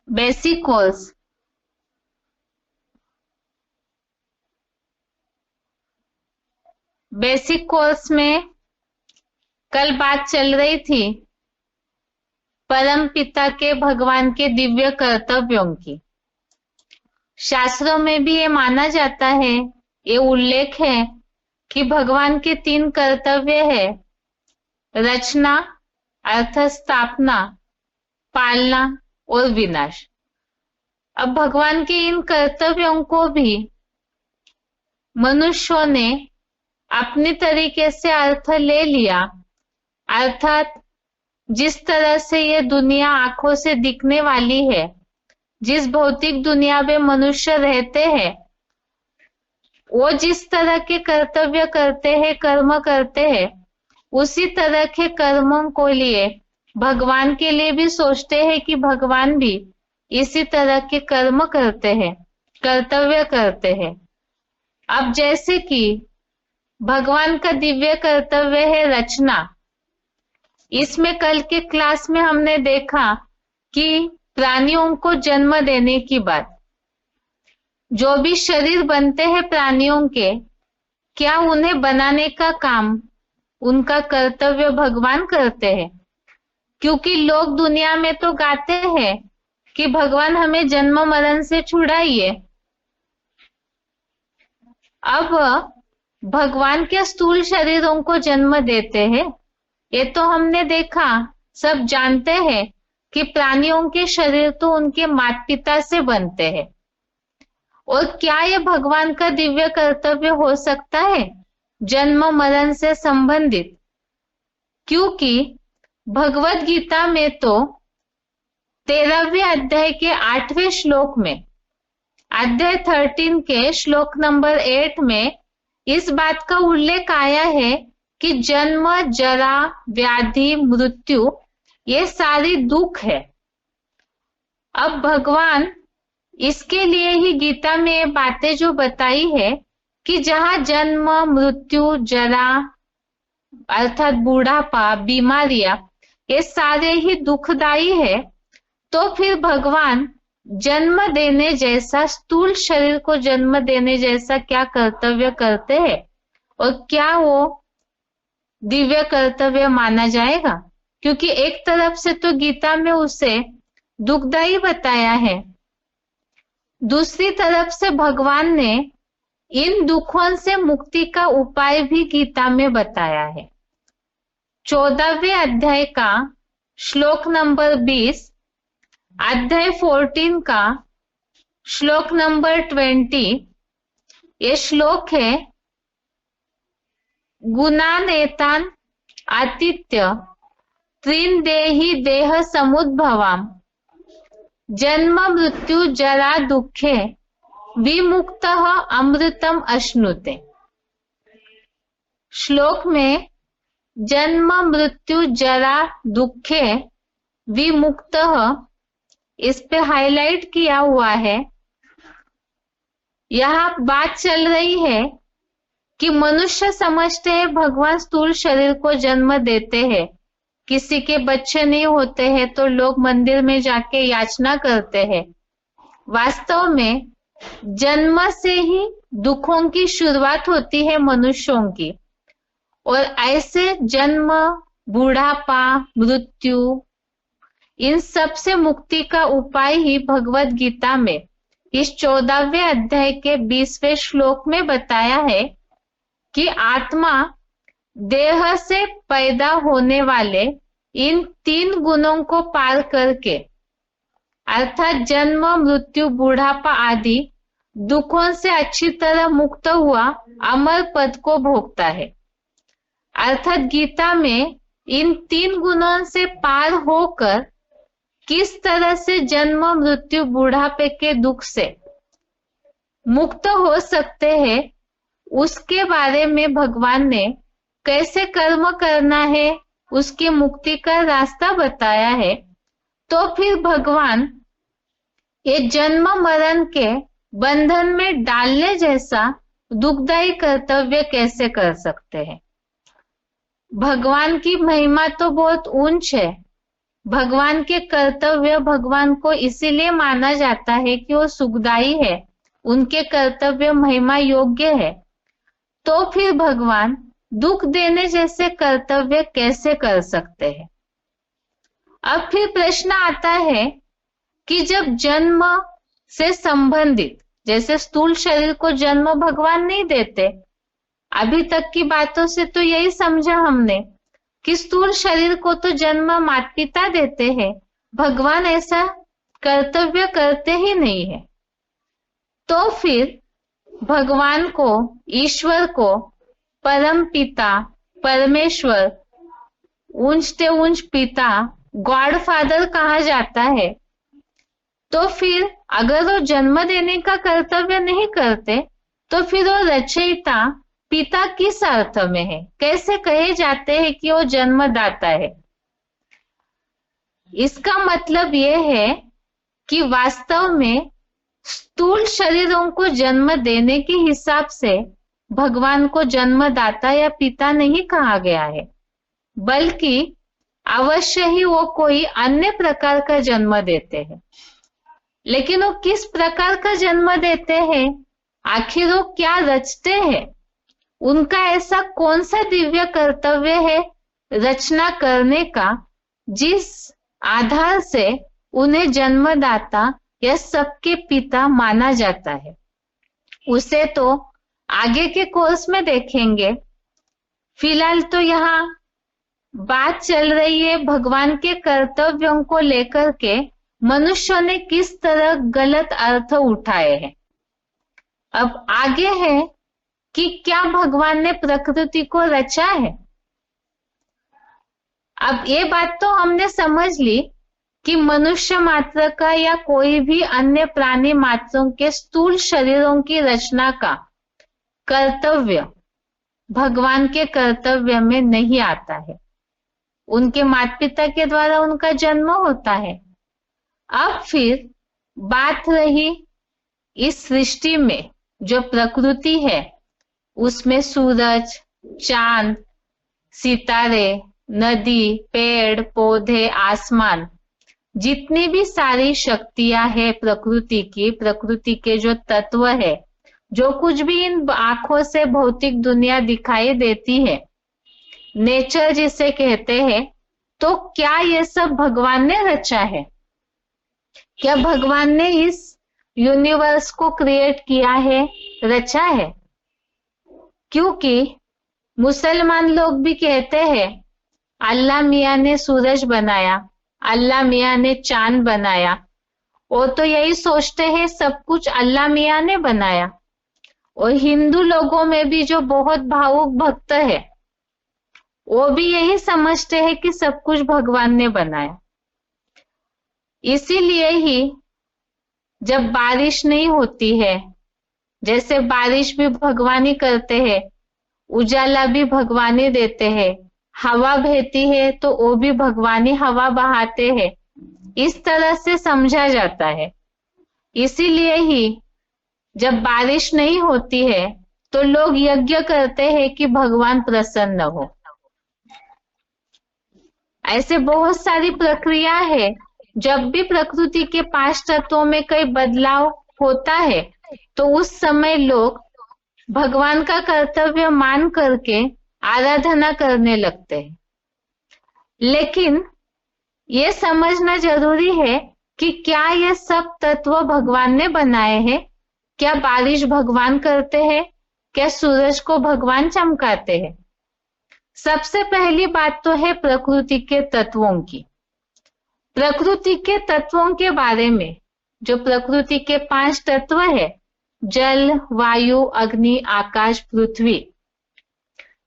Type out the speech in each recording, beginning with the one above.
Basic course. Basic course में कल बात चल रही थी परम पिता के भगवान के दिव्य कर्तव्यों की। शास्त्रों में भी ये माना जाता है, ये उल्लेख है कि भगवान के 3 कर्तव्य है, रचना, अर्थ स्थापना, पालना और विनाश। अब भगवान के इन कर्तव्यों को भी मनुष्यों ने अपनी तरीके से अर्थ ले लिया, अर्थात जिस तरह से ये दुनिया आंखों से दिखने वाली है, जिस भौतिक दुनिया में मनुष्य रहते हैं, वो जिस तरह के कर्तव्य करते हैं, कर्म करते हैं, उसी तरह के कर्मों को लिए भगवान के लिए भी सोचते हैं कि भगवान भी इसी तरह के कर्म करते हैं, कर्तव्य करते हैं। अब जैसे कि भगवान का दिव्य कर्तव्य है रचना। इसमें कल के क्लास में हमने देखा कि प्राणियों को जन्म देने की बात, जो भी शरीर बनते हैं प्राणियों के, क्या उन्हें बनाने का काम, उनका कर्तव्य भगवान करते हैं? क्योंकि लोग दुनिया में तो गाते हैं कि भगवान हमें जन्म मरण से छुड़ाइए। अब भगवान क्या स्थूल शरीरों को जन्म देते हैं? ये तो हमने देखा, सब जानते हैं कि प्राणियों के शरीर तो उनके माता पिता से बनते हैं। और क्या ये भगवान का दिव्य कर्तव्य हो सकता है जन्म मरण से संबंधित? क्योंकि भगवत गीता में तो 13वें अध्याय के 8वें श्लोक में, अध्याय 13 के श्लोक नंबर 8 में इस बात का उल्लेख आया है कि जन्म, जरा, व्याधि, मृत्यु ये सारी दुख है। अब भगवान इसके लिए ही गीता में ये बातें जो बताई है कि जहां जन्म, मृत्यु, जरा अर्थात बूढ़ापा, बीमारियां, ये सारे ही दुखदाई है, तो फिर भगवान जन्म देने जैसा, स्थूल शरीर को जन्म देने जैसा क्या कर्तव्य करते हैं? और क्या वो दिव्य कर्तव्य माना जाएगा? क्योंकि एक तरफ से तो गीता में उसे दुखदाई बताया है, दूसरी तरफ से भगवान ने इन दुखों से मुक्ति का उपाय भी गीता में बताया है। 14वें अध्याय का श्लोक नंबर 20, अध्याय 14 का श्लोक नंबर 20, ये श्लोक है, गुणानेतान आतिथ्य त्रीन देहि देह समुद्भवाम जन्म मृत्यु जरा दुखे विमुक्तः अमृतम अश्नुते। श्लोक में जन्म मृत्यु जरा दुखे विमुक्तः, इस पे हाईलाइट किया हुआ है। यहाँ बात चल रही है कि मनुष्य समझते हैं भगवान स्थूल शरीर को जन्म देते हैं, किसी के बच्चे नहीं होते हैं तो लोग मंदिर में जाके याचना करते हैं। वास्तव में जन्म से ही दुखों की शुरुआत होती है मनुष्यों की, और ऐसे जन्म, बूढ़ापा, मृत्यु, इन सब से मुक्ति का उपाय ही भगवत गीता में इस 14वें अध्याय के 20वें श्लोक में बताया है कि आत्मा देह से पैदा होने वाले इन 3 गुणों को पार करके, अर्थात जन्म, मृत्यु, बूढ़ापा आदि दुखों से अच्छी तरह मुक्त हुआ अमर पद को भोगता है। अर्थात गीता में इन 3 गुणों से पार होकर किस तरह से जन्म, मृत्यु, बूढ़ापे के दुख से मुक्त हो सकते हैं, उसके बारे में भगवान ने कैसे कर्म करना है, उसकी मुक्ति का रास्ता बताया है। तो फिर भगवान ये जन्म मरण के बंधन में डालने जैसा दुखदायी कर्तव्य कैसे कर सकते हैं? भगवान की महिमा तो बहुत ऊंच है, भगवान के कर्तव्य भगवान को इसीलिए माना जाता है कि वो सुखदायी है, उनके कर्तव्य महिमा योग्य है, तो फिर भगवान दुख देने जैसे कर्तव्य कैसे कर सकते हैं? अब फिर प्रश्न आता है कि जब जन्म से संबंधित, जैसे स्थूल शरीर को जन्म भगवान नहीं देते, अभी तक की बातों से तो यही समझा हमने कि स्थूल शरीर को तो जन्म माता पिता देते हैं, भगवान ऐसा कर्तव्य करते ही नहीं है। तो फिर भगवान को, ईश्वर को परम पिता, परमेश्वर, ऊंच ते ऊंच पिता, गॉड फादर कहा जाता है। तो फिर अगर वो जन्म देने का कर्तव्य नहीं करते तो फिर वो रचयिता पिता किस अर्थ में है? कैसे कहे जाते हैं कि वो जन्मदाता है? इसका मतलब यह है कि वास्तव में स्थूल शरीरों को जन्म देने के हिसाब से भगवान को जन्मदाता या पिता नहीं कहा गया है, बल्कि अवश्य ही वो कोई अन्य प्रकार का जन्म देते हैं। लेकिन वो किस प्रकार का जन्म देते हैं? आखिर वो क्या रचते हैं? उनका ऐसा कौन सा दिव्य कर्तव्य है रचना करने का, जिस आधार से उन्हें जन्मदाता या सबके पिता माना जाता है? उसे तो आगे के कोर्स में देखेंगे। फिलहाल तो यहाँ बात चल रही है भगवान के कर्तव्यों को लेकर के मनुष्यों ने किस तरह गलत अर्थ उठाए हैं। अब आगे है कि क्या भगवान ने प्रकृति को रचा है? अब ये बात तो हमने समझ ली कि मनुष्य मात्र का या कोई भी अन्य प्राणी मात्रों के स्थूल शरीरों की रचना का कर्तव्य भगवान के कर्तव्य में नहीं आता है। उनके माता पिता के द्वारा उनका जन्म होता है। अब फिर बात रही इस सृष्टि में जो प्रकृति है, उसमें सूरज, चांद, सितारे, नदी, पेड़ पौधे, आसमान, जितनी भी सारी शक्तियां है प्रकृति की, प्रकृति के जो तत्व है, जो कुछ भी इन आंखों से भौतिक दुनिया दिखाई देती है, नेचर जिसे कहते हैं, तो क्या ये सब भगवान ने रचा है? क्या भगवान ने इस यूनिवर्स को क्रिएट किया है, रचा है? क्योंकि मुसलमान लोग भी कहते हैं अल्लाह मियाँ ने सूरज बनाया, अल्लाह मियाँ ने चांद बनाया। वो तो यही सोचते हैं सब कुछ अल्लाह मियाँ ने बनाया। और हिंदू लोगों में भी जो बहुत भावुक भक्त है, वो भी यही समझते हैं कि सब कुछ भगवान ने बनाया। इसीलिए ही जब बारिश नहीं होती है, जैसे बारिश भी भगवान ही करते हैं, उजाला भी भगवान ही देते हैं, हवा बहती है तो वो भी भगवान ही हवा बहाते हैं, इस तरह से समझा जाता है। इसीलिए ही जब बारिश नहीं होती है तो लोग यज्ञ करते हैं कि भगवान प्रसन्न हो। ऐसे बहुत सारी प्रक्रिया है। जब भी प्रकृति के 5 तत्वों में कोई बदलाव होता है तो उस समय लोग भगवान का कर्तव्य मान करके आराधना करने लगते हैं। लेकिन ये समझना जरूरी है कि क्या ये सब तत्व भगवान ने बनाए हैं? क्या बारिश भगवान करते हैं? क्या सूरज को भगवान चमकाते हैं? सबसे पहली बात तो है प्रकृति के तत्वों की। प्रकृति के तत्वों के बारे में, जो प्रकृति के 5 तत्व है, जल, वायु, अग्नि, आकाश, पृथ्वी,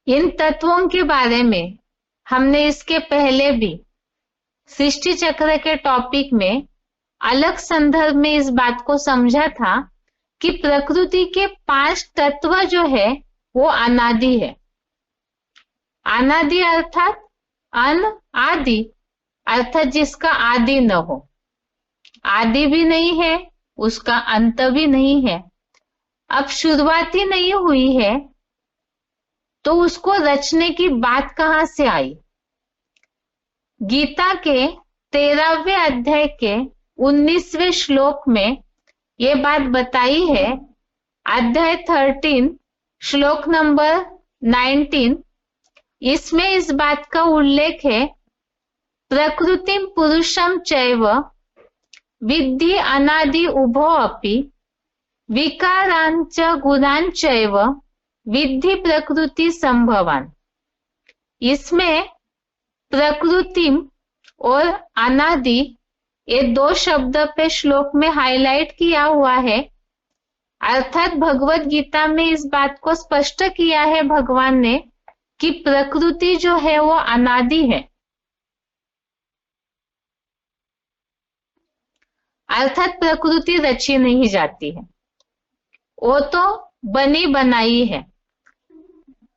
इन तत्वों के बारे में हमने इसके पहले भी सृष्टि चक्र के टॉपिक में अलग संदर्भ में इस बात को समझा था कि प्रकृति के 5 तत्व जो है वो अनादि है। अनादि अर्थात अनादि, अर्थात जिसका आदि न हो। आदि भी नहीं है, उसका अंत भी नहीं है। अब शुरुआत ही नहीं हुई है तो उसको रचने की बात कहां से आई? गीता के 13वें अध्याय के 19वें श्लोक में ये बात बताई है। अध्याय 13 श्लोक नंबर 19, इसमें इस बात का उल्लेख है, प्रकृतिम पुरुषम चैव विद्धि अनादि उभो अपि विकारांच गुणांचैव विद्धि प्रकृति संभवान। इसमें प्रकृतिम और अनादि ये दो शब्द पे श्लोक में हाईलाइट किया हुआ है। अर्थात भगवत गीता में इस बात को स्पष्ट किया है भगवान ने कि प्रकृति जो है वो अनादि है, अर्थात प्रकृति रची नहीं जाती है, वो तो बनी बनाई है।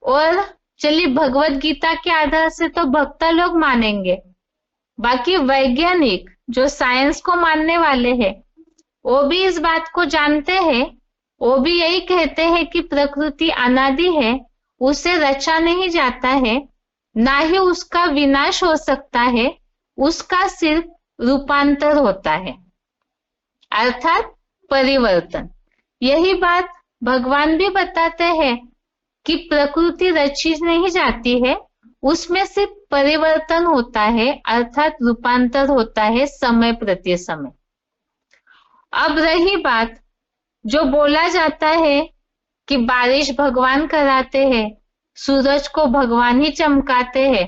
और चलिए भगवत गीता के आधार से तो भक्त लोग मानेंगे, बाकी वैज्ञानिक जो साइंस को मानने वाले हैं वो भी इस बात को जानते हैं, वो भी यही कहते हैं कि प्रकृति अनादि है, उसे रचा नहीं जाता है, ना ही उसका विनाश हो सकता है, उसका सिर्फ रूपांतर होता है, अर्थात परिवर्तन। यही बात भगवान भी बताते हैं कि प्रकृति रची नहीं जाती है, उसमें सिर्फ परिवर्तन होता है, अर्थात रूपांतर होता है समय प्रति समय। अब रही बात जो बोला जाता है कि बारिश भगवान कराते हैं, सूरज को भगवान ही चमकाते हैं,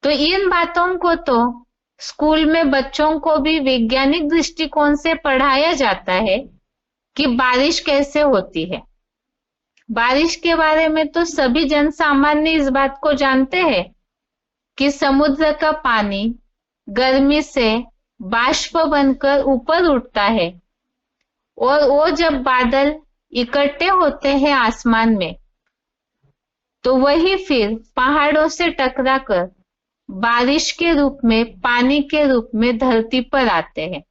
तो इन बातों को तो स्कूल में बच्चों को भी वैज्ञानिक दृष्टिकोण से पढ़ाया जाता है कि बारिश कैसे होती है। बारिश के बारे में तो सभी जन सामान्य इस बात को जानते हैं कि समुद्र का पानी गर्मी से बाष्प बनकर ऊपर उठता है और वो जब बादल इकट्ठे होते हैं आसमान में तो वही फिर पहाड़ों से टकराकर बारिश के रूप में, पानी के रूप में धरती पर आते हैं।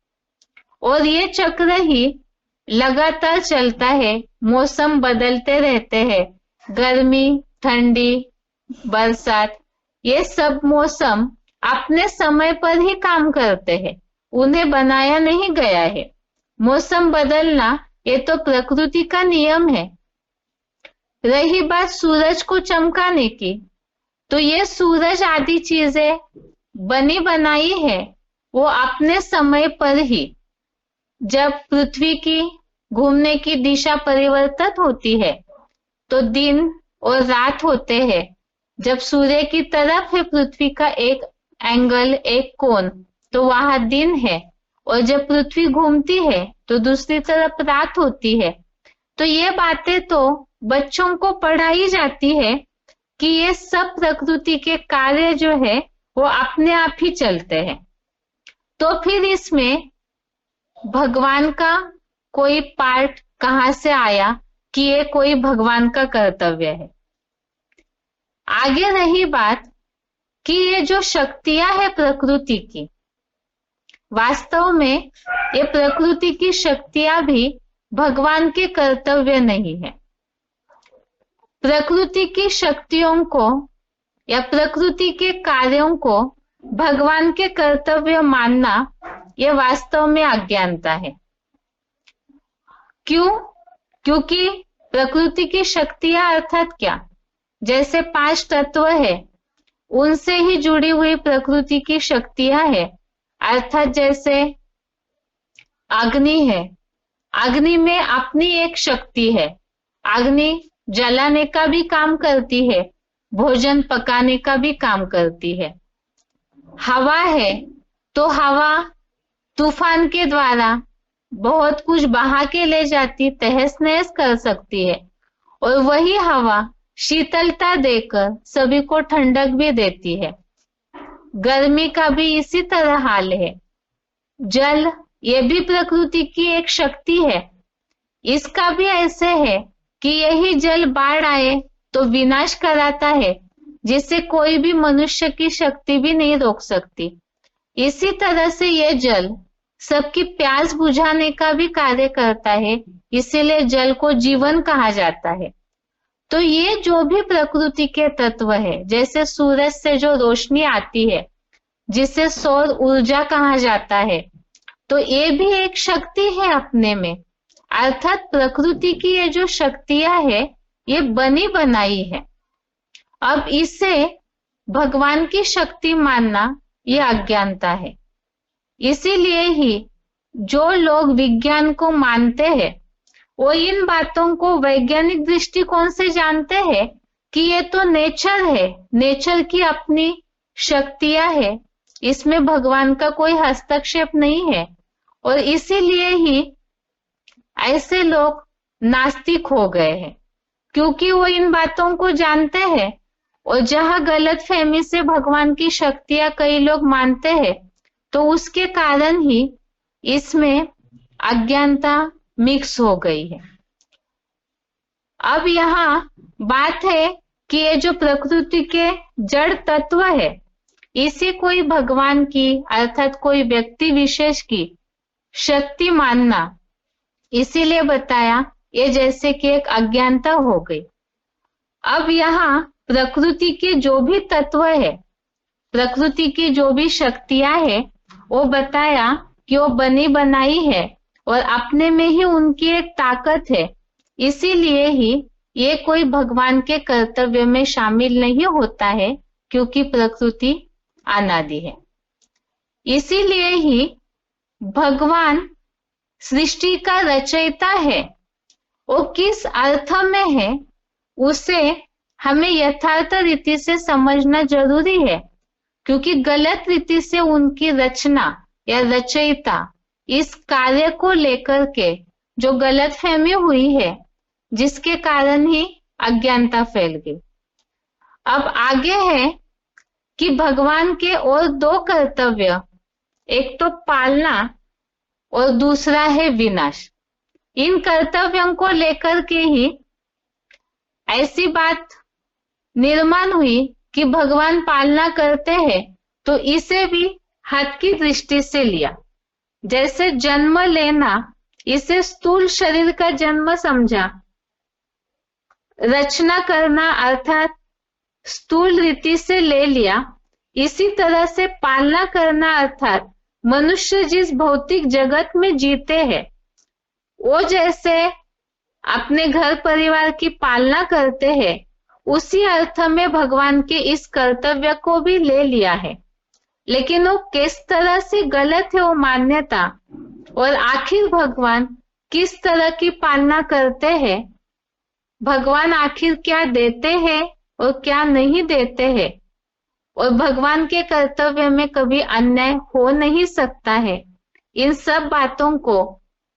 और ये चक्र ही लगातार चलता है, मौसम बदलते रहते हैं, गर्मी, ठंडी, बरसात, ये सब मौसम अपने समय पर ही काम करते हैं, उन्हें बनाया नहीं गया है। मौसम बदलना ये तो प्रकृति का नियम है। रही बात सूरज को चमकाने की, तो ये सूरज आदि चीजें बनी बनाई है, वो अपने समय पर ही, जब पृथ्वी की घूमने की दिशा परिवर्तित होती है तो दिन और रात होते हैं। जब सूर्य की तरफ है पृथ्वी का एक एंगल, एक कोण, तो वहां दिन है, और जब पृथ्वी घूमती है तो दूसरी तरफ रात होती है। तो ये बातें तो बच्चों को पढ़ाई जाती है कि ये सब प्रकृति के कार्य जो है वो अपने आप ही चलते हैं। तो फिर इसमें भगवान का कोई पार्ट कहां से आया कि ये कोई भगवान का कर्तव्य है। आगे रही बात कि ये जो शक्तियां है प्रकृति की, वास्तव में ये प्रकृति की शक्तियां भी भगवान के कर्तव्य नहीं है। प्रकृति की शक्तियों को या प्रकृति के कार्यों को भगवान के कर्तव्य मानना ये वास्तव में अज्ञानता है। क्यों? क्योंकि प्रकृति की शक्तियां अर्थात क्या? जैसे 5 तत्व है, उनसे ही जुड़ी हुई प्रकृति की शक्तियां है। अर्थात जैसे अग्नि है, अग्नि में अपनी एक शक्ति है, अग्नि जलाने का भी काम करती है, भोजन पकाने का भी काम करती है। हवा है, तो हवा तूफान के द्वारा बहुत कुछ बहा के ले जाती, तहस नहस कर सकती है, और वही हवा शीतलता देकर सभी को ठंडक भी देती है। गर्मी का भी इसी तरह हाल है। जल, ये भी प्रकृति की एक शक्ति है, इसका भी ऐसे है कि यही जल बाढ़ आए तो विनाश कराता है, जिसे कोई भी मनुष्य की शक्ति भी नहीं रोक सकती। इसी तरह से ये जल सबकी प्यास बुझाने का भी कार्य करता है, इसीलिए जल को जीवन कहा जाता है। तो ये जो भी प्रकृति के तत्व है, जैसे सूरज से जो रोशनी आती है जिसे सौर ऊर्जा कहा जाता है। तो ये भी एक शक्ति है अपने में, अर्थात प्रकृति की ये जो शक्तियां है ये बनी बनाई है। अब इसे भगवान की शक्ति मानना ये अज्ञानता है। इसीलिए ही जो लोग विज्ञान को मानते हैं वो इन बातों को वैज्ञानिक दृष्टिकोण से जानते हैं कि ये तो नेचर है, नेचर की अपनी शक्तियां है, इसमें भगवान का कोई हस्तक्षेप नहीं है। और इसीलिए ही ऐसे लोग नास्तिक हो गए हैं, क्योंकि वो इन बातों को जानते हैं। और जहां गलत फहमी से भगवान की शक्तियां कई लोग मानते हैं, तो उसके कारण ही इसमें अज्ञानता मिक्स हो गई है। अब यहाँ बात है कि ये जो प्रकृति के जड़ तत्व है, इसे कोई भगवान की अर्थात कोई व्यक्ति विशेष की शक्ति मानना, इसीलिए बताया ये जैसे कि एक अज्ञानता हो गई। अब यहाँ प्रकृति के जो भी तत्व है, प्रकृति की जो भी शक्तियां है, वो बताया कि वो बनी बनाई है और अपने में ही उनकी एक ताकत है। इसीलिए ही ये कोई भगवान के कर्तव्य में शामिल नहीं होता है, क्योंकि प्रकृति अनादि है। इसीलिए ही भगवान सृष्टि का रचयिता है, वो किस अर्थ में है उसे हमें यथार्थ रीति से समझना जरूरी है, क्योंकि गलत रीति से उनकी रचना या रचयिता इस कार्य को लेकर के जो गलत फहमी हुई है, जिसके कारण ही अज्ञानता फैल गई। अब आगे है कि भगवान के और दो कर्तव्य, एक तो पालना और दूसरा है विनाश। इन कर्तव्यों को लेकर के ही ऐसी बात निर्माण हुई कि भगवान पालना करते हैं तो इसे भी हद की दृष्टि से लिया। जैसे जन्म लेना, इसे स्थूल शरीर का जन्म समझा, रचना करना अर्थात स्थूल रीति से ले लिया। इसी तरह से पालना करना अर्थात मनुष्य जिस भौतिक जगत में जीते हैं, वो जैसे अपने घर परिवार की पालना करते हैं, उसी अर्थ में भगवान के इस कर्तव्य को भी ले लिया है। लेकिन वो किस तरह से गलत है वो मान्यता, और आखिर भगवान किस तरह की पालना करते हैं, भगवान आखिर क्या देते हैं और क्या नहीं देते हैं, और भगवान के कर्तव्य में कभी अन्याय हो नहीं सकता है, इन सब बातों को